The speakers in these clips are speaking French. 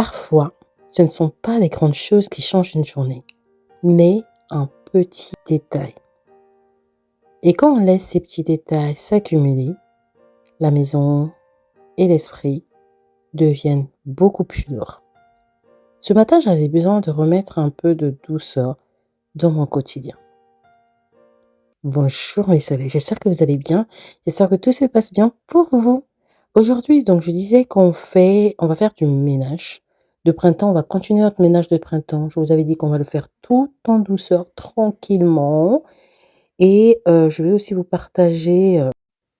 Parfois, ce ne sont pas les grandes choses qui changent une journée, mais un petit détail. Et quand on laisse ces petits détails s'accumuler, la maison et l'esprit deviennent beaucoup plus lourds. Ce matin, j'avais besoin de remettre un peu de douceur dans mon quotidien. Bonjour mes soleils, j'espère que vous allez bien. J'espère que tout se passe bien pour vous. Aujourd'hui, donc, je disais on va faire du ménage de printemps. On va continuer notre ménage de printemps. Je vous avais dit qu'on va le faire tout en douceur, tranquillement. Et je vais aussi vous partager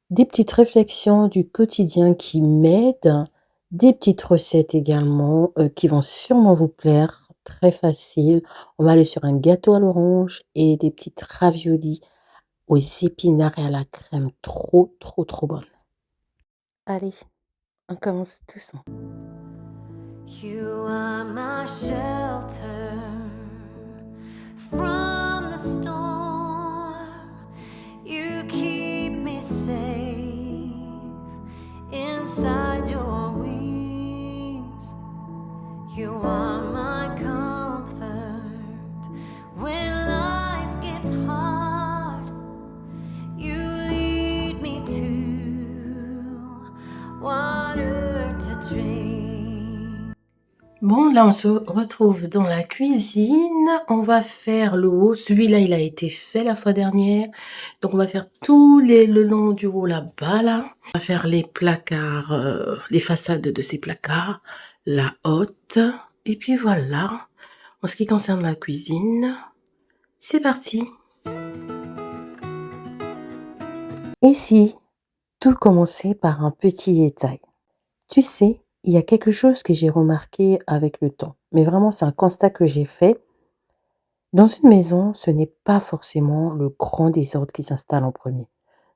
des petites réflexions du quotidien qui m'aident, des petites recettes également qui vont sûrement vous plaire, très facile. On va aller sur un gâteau à l'orange et des petites raviolis aux épinards et à la crème, trop, trop, trop bonne. Allez, on commence tous. You are my shelter from the storm. You keep me safe inside your wings. You are my comfort when life gets hard. You lead me to water to drink. Bon, là, on se retrouve dans la cuisine. On va faire le haut. Celui-là, il a été fait la fois dernière. Donc, on va faire le long du haut là-bas, là. On va faire les placards, les façades de ces placards, la haute. Et puis voilà. En ce qui concerne la cuisine, c'est parti. Ici, tout commençait par un petit détail. Tu sais, il y a quelque chose que j'ai remarqué avec le temps, mais vraiment c'est un constat que j'ai fait. Dans une maison, ce n'est pas forcément le grand désordre qui s'installe en premier.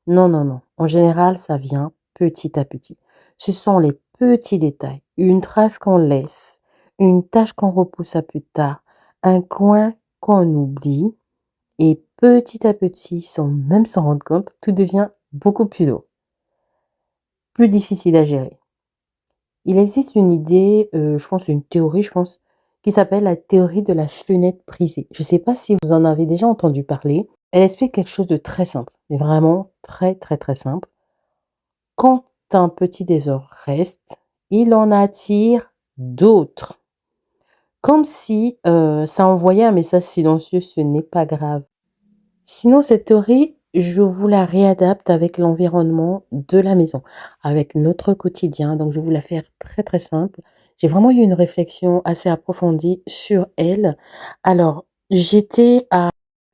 Non, non, non. En général, ça vient petit à petit. Ce sont les petits détails, une trace qu'on laisse, une tâche qu'on repousse à plus tard, un coin qu'on oublie, et petit à petit, sans même s'en rendre compte, tout devient beaucoup plus lourd, plus difficile à gérer. Il existe une idée, je pense une théorie, qui s'appelle la théorie de la fenêtre brisée. Je ne sais pas si vous en avez déjà entendu parler. Elle explique quelque chose de très simple, mais vraiment très, très, très simple. Quand un petit désordre reste, il en attire d'autres. Comme si, ça envoyait un message silencieux: «Ce n'est pas grave». Sinon, cette théorie, je vous la réadapte avec l'environnement de la maison, avec notre quotidien. Donc, je vais vous la faire très, très simple. J'ai vraiment eu une réflexion assez approfondie sur elle. Alors,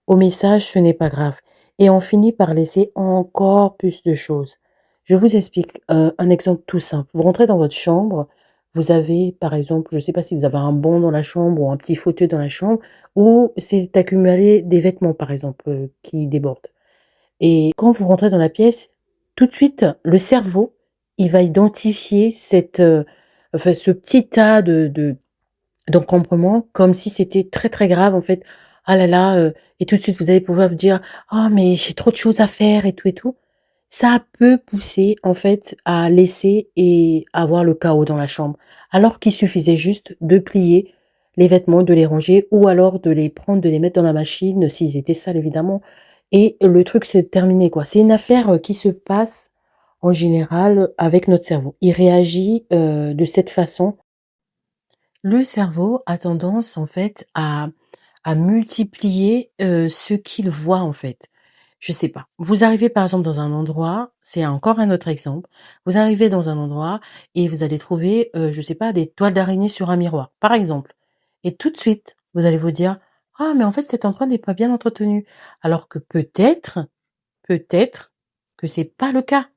au message, ce n'est pas grave. Et on finit par laisser encore plus de choses. Je vous explique un exemple tout simple. Vous rentrez dans votre chambre, vous avez, par exemple, je ne sais pas si vous avez un banc dans la chambre ou un petit fauteuil dans la chambre, ou c'est accumulé des vêtements, par exemple, qui débordent. Et quand vous rentrez dans la pièce, tout de suite, le cerveau, il va identifier ce petit tas d'encombrement comme si c'était très, très grave, en fait. Ah là là, et tout de suite, vous allez pouvoir vous dire: «Oh mais j'ai trop de choses à faire et tout et tout». Ça peut pousser, en fait, à laisser et avoir le chaos dans la chambre, alors qu'il suffisait juste de plier les vêtements, de les ranger ou alors de les prendre, de les mettre dans la machine, s'ils étaient sales évidemment, et le truc c'est terminé, quoi. C'est une affaire, qui se passe en général avec notre cerveau. Il réagit, de cette façon. Le cerveau a tendance, en fait, à multiplier, ce qu'il voit, en fait. Je sais pas. Vous arrivez par exemple dans un endroit, c'est encore un autre exemple. Vous arrivez dans un endroit et vous allez trouver, je sais pas, des toiles d'araignée sur un miroir, par exemple. Et tout de suite, vous allez vous dire: «Ah mais en fait cet endroit n'est pas bien entretenu». Alors que peut-être que c'est pas le cas.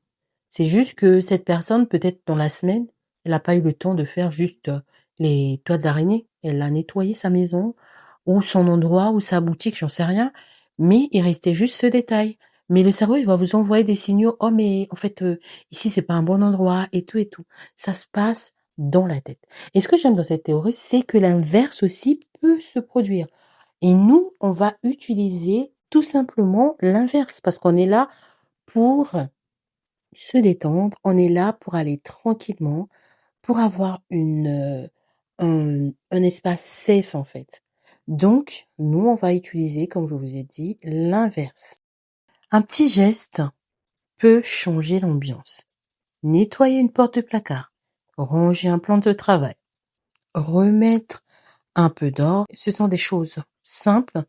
C'est juste que cette personne, peut-être dans la semaine, elle a pas eu le temps de faire juste, les toiles d'araignée. Elle a nettoyé sa maison ou son endroit ou sa boutique, j'en sais rien, mais il restait juste ce détail. Mais le cerveau, il va vous envoyer des signaux: «Oh mais en fait, ici c'est pas un bon endroit» et tout et tout. Ça se passe dans la tête. Et ce que j'aime dans cette théorie, c'est que l'inverse aussi peut se produire. Et nous, on va utiliser tout simplement l'inverse parce qu'on est là pour se détendre, on est là pour aller tranquillement, pour avoir un espace safe, en fait. Donc nous, on va utiliser, comme je vous ai dit, l'inverse. Un petit geste peut changer l'ambiance. Nettoyer une porte de placard, ranger un plan de travail, remettre un peu d'ordre, ce sont des choses simples,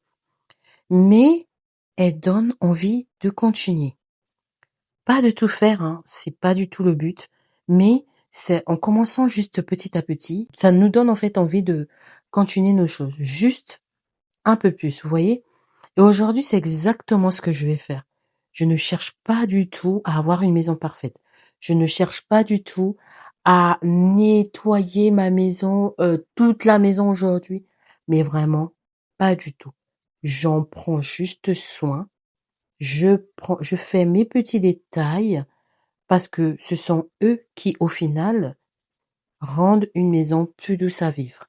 mais elles donnent envie de continuer. Pas de tout faire, hein, c'est pas du tout le but, mais c'est en commençant juste petit à petit, ça nous donne en fait envie de continuer nos choses, juste un peu plus, vous voyez? Et aujourd'hui, c'est exactement ce que je vais faire. Je ne cherche pas du tout à avoir une maison parfaite. Je ne cherche pas du tout à nettoyer ma maison, toute la maison aujourd'hui, mais vraiment pas du tout. J'en prends juste soin. Je fais mes petits détails parce que ce sont eux qui, au final, rendent une maison plus douce à vivre.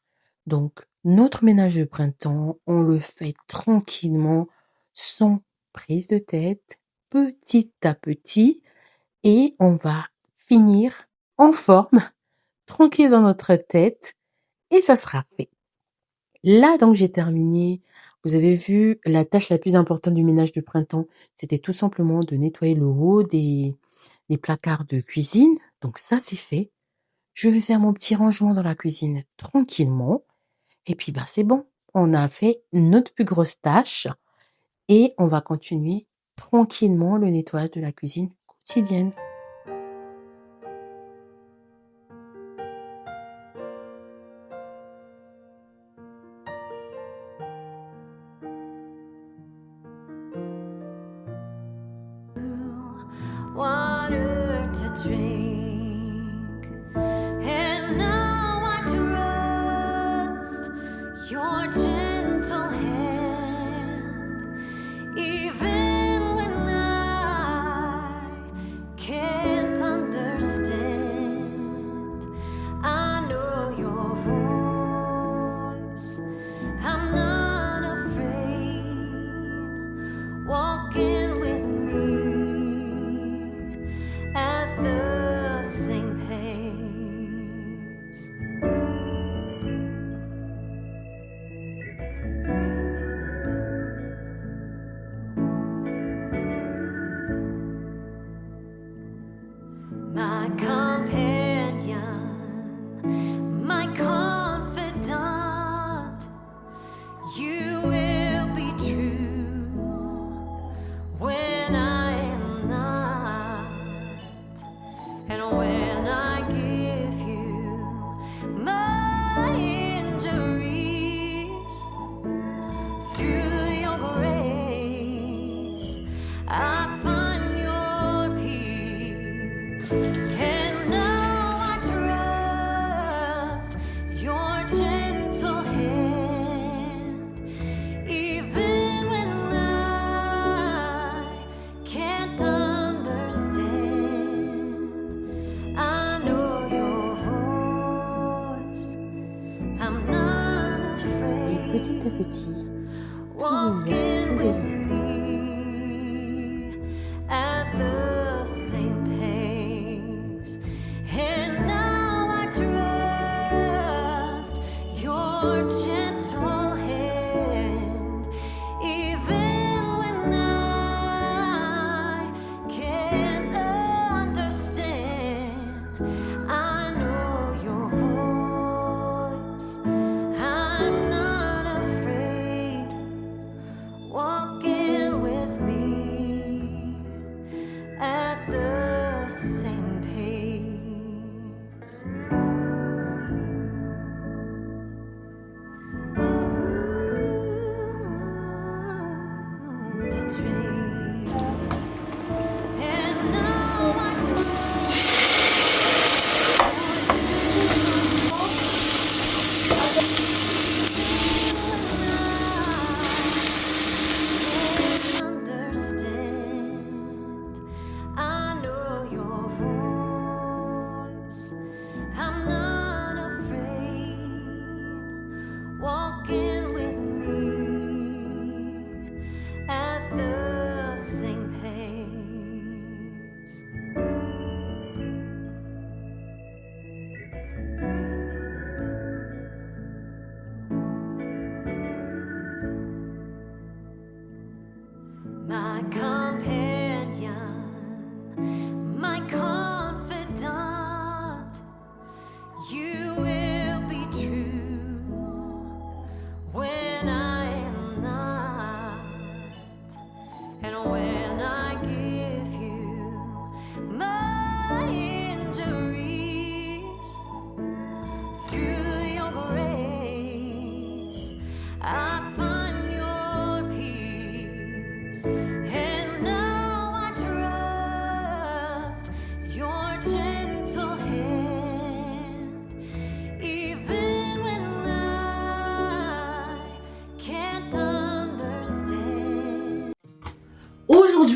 Donc, notre ménage de printemps, on le fait tranquillement, sans prise de tête, petit à petit, et on va finir en forme, tranquille dans notre tête, et ça sera fait. Là, donc, j'ai terminé. Vous avez vu, la tâche la plus importante du ménage de printemps, c'était tout simplement de nettoyer le haut des placards de cuisine. Donc ça, c'est fait. Je vais faire mon petit rangement dans la cuisine tranquillement. Et puis, bah, c'est bon. On a fait notre plus grosse tâche et on va continuer tranquillement le nettoyage de la cuisine quotidienne. Water to drink, and now I trust your gentle hand, even when I can't understand. I know your voice. I'm not afraid. Walking with me at the same pace. My companion, my confidant, you will be true when I am not, and when I give you my injuries. Through your grace, I find your peace. And now I trust your gentle hand, even when I can't understand. I know your voice. I'm not Et afraid. petit à petit, tout devient Walking plus with léger. me at the same pace, and now I trust your gentle hand, even when I can't understand. I know your voice. I'm not afraid.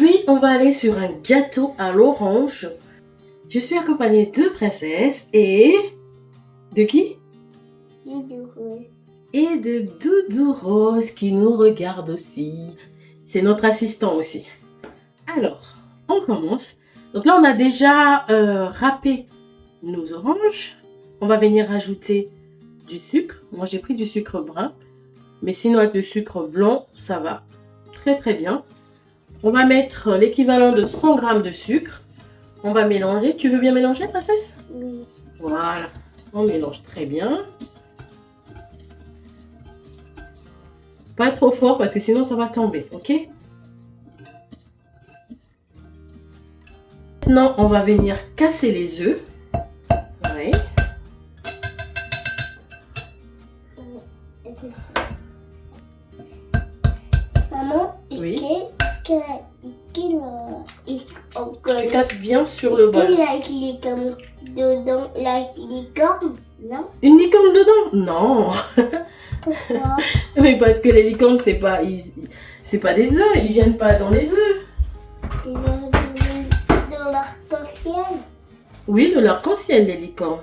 Aujourd'hui, on va aller sur un gâteau à l'orange. Je suis accompagnée de Princesse et... De qui? Et de Doudou Rose qui nous regarde aussi. C'est notre assistant aussi. Alors, on commence. Donc là, on a déjà râpé nos oranges. On va venir ajouter du sucre. Moi, j'ai pris du sucre brun. Mais sinon, avec du sucre blanc, ça va très très bien. On va mettre l'équivalent de 100 g de sucre. On va mélanger. Tu veux bien mélanger, Princesse? Oui. Voilà. On mélange très bien. Pas trop fort parce que sinon ça va tomber, ok? Maintenant, on va venir casser les œufs. Ouais. Maman, Oui. Tu Tu casses bien sur le bol. comme dedans la licorne, non? Une licorne dedans? Non. Pourquoi? Mais parce que les licornes, c'est pas des œufs. Ils viennent pas dans les œufs. Ils vont dans l'arc-en-ciel. Oui, de l'arc-en-ciel, les licornes.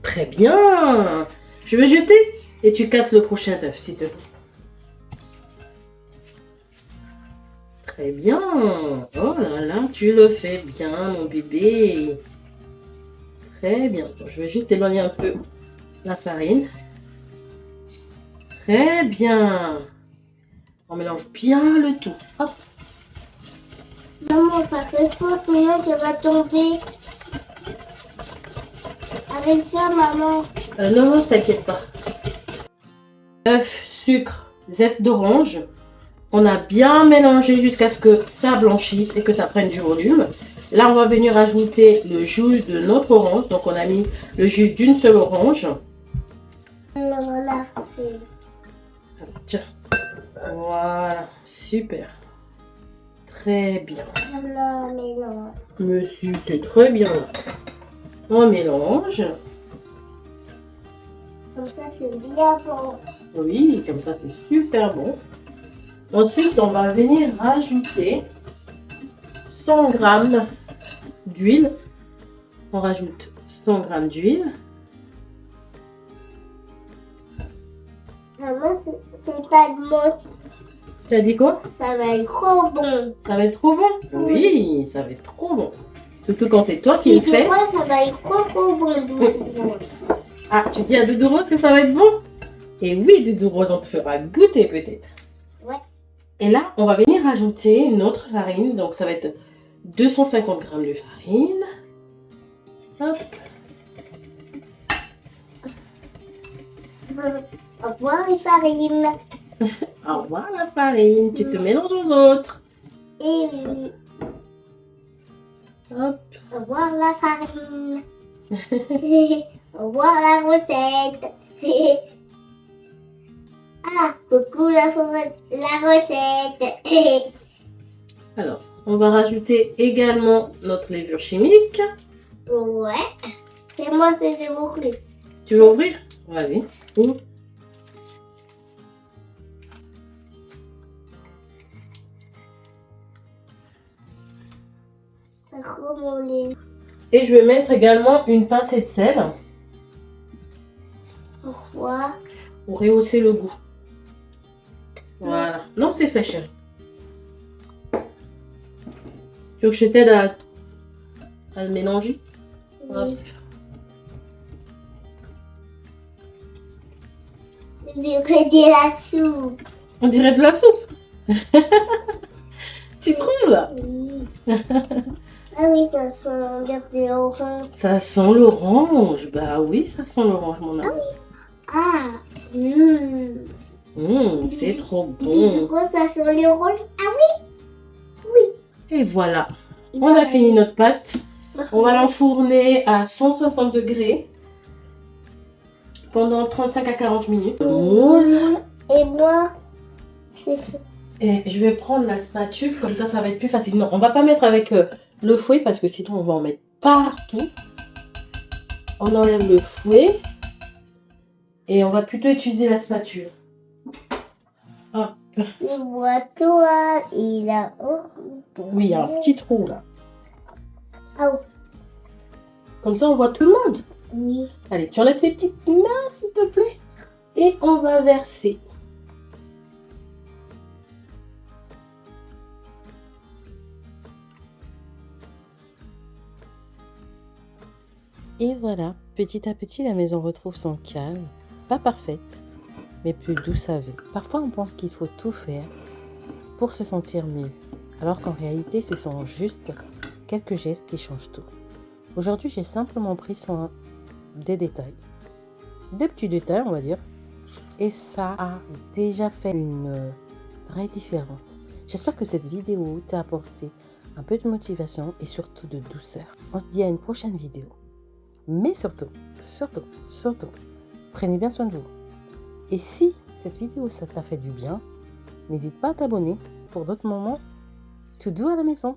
Très bien. Je vais jeter et tu casses le prochain œuf, s'il te plaît. Très bien. Oh là là, tu le fais bien, mon bébé. Très bien. Attends, je vais juste éloigner un peu la farine. Très bien. On mélange bien le tout. Hop. Maman, ça fait fort, mais là tu vas tomber. Avec ça, maman. Non, non, t'inquiète pas. Œuf, sucre, zeste d'orange. On a bien mélangé jusqu'à ce que ça blanchisse et que ça prenne du volume. Là, on va venir ajouter le jus de notre orange. Donc, on a mis le jus d'une seule orange. Tiens. Voilà, super. Très bien. Non, mais non. Monsieur, c'est très bien. On mélange. Comme ça, c'est bien bon. Oui, comme ça, c'est super bon. Ensuite, on va venir rajouter 100 g d'huile. On rajoute 100 g d'huile. Maman, c'est pas bon. Tu as dit quoi? Ça va être trop bon. Ça va être trop bon? Oui, ça va être trop bon. Surtout quand c'est toi qui le fais. Quoi, ça va être trop bon. Ah, tu dis à Doudou Rose que ça va être bon? Et oui, Doudou Rose, on te fera goûter peut-être. Ouais. Et là, on va venir ajouter notre farine. Donc, ça va être 250 g de farine. Hop. Au revoir les farines. Au revoir la farine. Tu te mélanges aux autres. Et oui. Hop. Au revoir la farine. Au revoir la recette. Ah, coucou la recette. Alors, on va rajouter également notre levure chimique. Ouais. C'est moi, c'est ouvrir. Tu veux ouvrir? Vas-y. Ouvre. Ça remonte. Et je vais mettre également une pincée de sel Pourquoi? pour rehausser le goût. Voilà. Non, c'est fait, chérie. Tu veux que je t'aide à le mélanger? Hop. Oui. Je dirais de la soupe. On dirait de la soupe. Tu trouves là? Oui. Ah oui, ça sent de l'orange. Ça sent l'orange. Bah oui, ça sent l'orange, mon ami. Ah, C'est trop Du bon. coup, ça sent l'orange. Ah Et voilà. oui. On a fini notre pâte. On va l'enfourner à 160 degrés pendant 35 à 40 minutes. Et moi, c'est fait. Et je vais prendre la spatule, comme ça va être plus facile. Non, on va pas mettre avec le fouet parce que sinon on va en mettre partout. On enlève le fouet et on va plutôt utiliser la spatule. Hop. Le boîtoir, il a... Oui, il y a un petit trou là. Ah Comme ça, on voit tout le monde. oui. Allez, tu enlèves tes petites mains, s'il te plaît. Et on va verser. Et voilà, petit à petit, la maison retrouve son calme. Pas parfaite, mais plus douce à vivre. Parfois, on pense qu'il faut tout faire pour se sentir mieux, alors qu'en réalité, ce sont juste quelques gestes qui changent tout. Aujourd'hui, j'ai simplement pris soin des détails. Des petits détails, on va dire. Et ça a déjà fait une vraie différence. J'espère que cette vidéo t'a apporté un peu de motivation et surtout de douceur. On se dit à une prochaine vidéo. Mais surtout, prenez bien soin de vous. Et si cette vidéo ça t'a fait du bien, n'hésite pas à t'abonner pour d'autres moments tout doux à la maison.